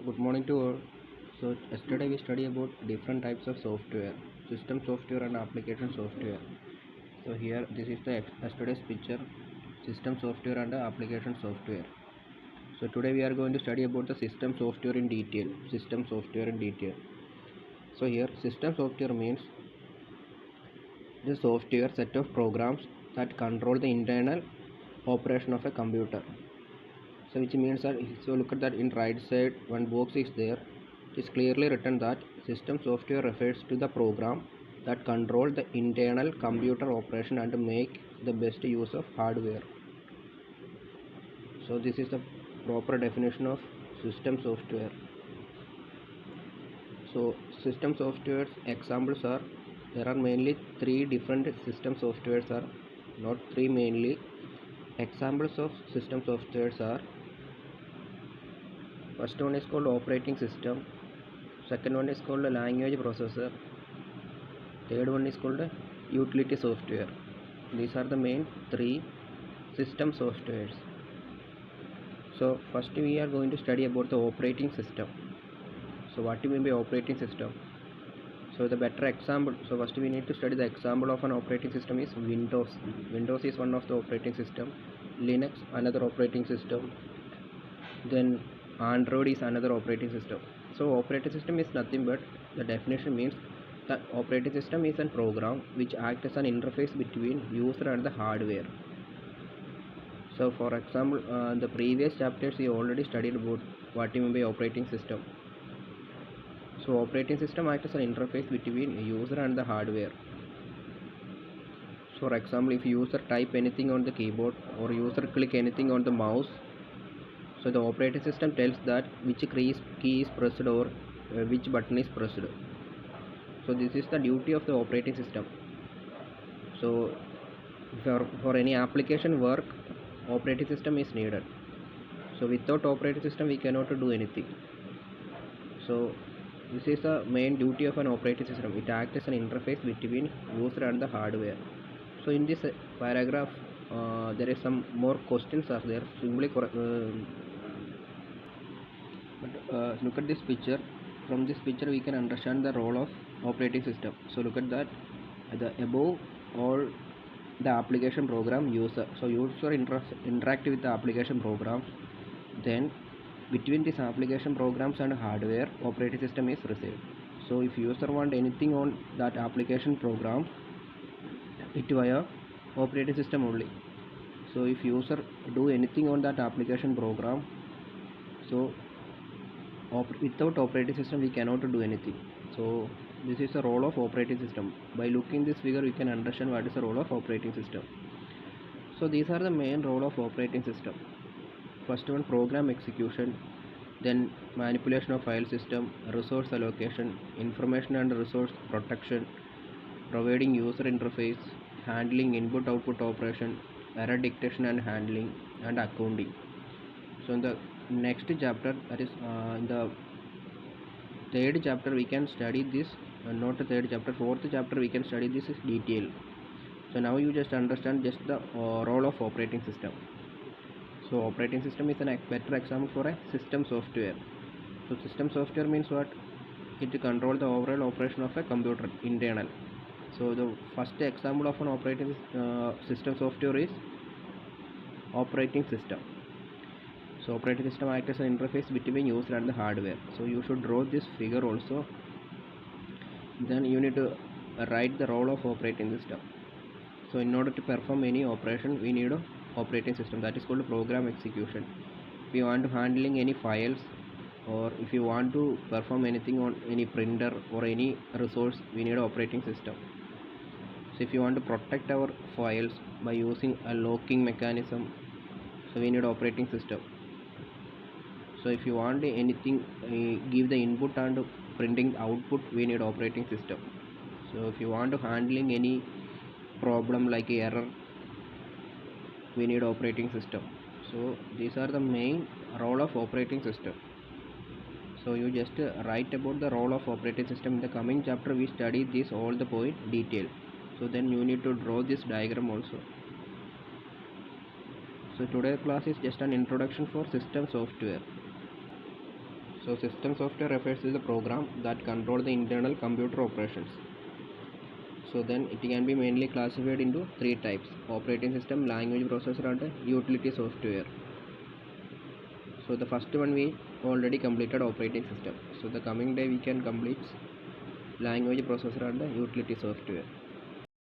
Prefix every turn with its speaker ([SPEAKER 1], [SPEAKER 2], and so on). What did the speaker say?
[SPEAKER 1] Good morning to all. So yesterday we studied about different types of software, system software and application software. So here this is the yesterday's picture, system software and application software. So today we are going to study about the system software in detail. System software in detail. So here system software means the software set of programs that control the internal operation of a computer. So which means that so look at that in right side one box is there. It is clearly written that system software refers to the program that control the internal computer operation and make the best use of hardware. So this is the proper definition of system software. So system software's examples are there are mainly three different system softwares are not three mainly. Examples of system softwares are first one is called operating system, second one is called a language processor, third one is called a utility software. These are the main three system softwares. So first we are going to study about the operating system. So what do you mean by operating system? So the better example, so first we need to study the example of an operating system is Windows. Windows is one of the operating system, Linux another operating system, then Android is another operating system. So operating system is nothing but the definition means the operating system is a program which acts as an interface between user and the hardware. So for example, the previous chapters we already studied about what you mean by operating system. So operating system acts as an interface between user and the hardware. So for example, if user type anything on the keyboard or user click anything on the mouse, so the operating system tells that which key is pressed or which button is pressed. So this is the duty of the operating system. So for any application work, operating system is needed. So without operating system we cannot do anything. So this is the main duty of an operating system. It acts as an interface between user and the hardware. So in this paragraph there is some more questions are there. Simply look at this picture. From this picture we can understand the role of operating system. So look at that, the above all the application program user. So user interact with the application program, then between these application programs and hardware operating system is received. So if user want anything on that application program, it via operating system only. So if user do anything on that application program, so without operating system we cannot do anything. So this is the role of operating system. By looking this figure we can understand what is the role of operating system. So these are the main role of operating system. First one, program execution, then manipulation of file system, resource allocation, information and resource protection, providing user interface, handling input output operation, error detection and handling, and accounting. So in the next chapter, that is in the third chapter we can study this, not the third chapter, fourth chapter we can study this in detail. So now you just understand just the role of operating system. So operating system is a better example for a system software. So system software means what? It control the overall operation of a computer internal. So the first example of an operating system software is operating system. So operating system acts as an interface between user and the hardware. So you should draw this figure also. Then you need to write the role of operating system. So in order to perform any operation we need a operating system, that is called program execution. If you want to handling any files or if you want to perform anything on any printer or any resource, we need an operating system. So if you want to protect our files by using a locking mechanism, so we need operating system. So if you want anything give the input and printing output, we need operating system. So if you want to handling any problem like error, we need operating system. So these are the main role of operating system. So you just write about the role of operating system. In the coming chapter we study this all the point detail. So then you need to draw this diagram also. So today's class is just an introduction for system software. So system software refers to the program that control the internal computer operations. So then it can be mainly classified into three types: operating system, language processor, and utility software. So the first one we already completed, operating system. So the coming day we can complete language processor and utility software.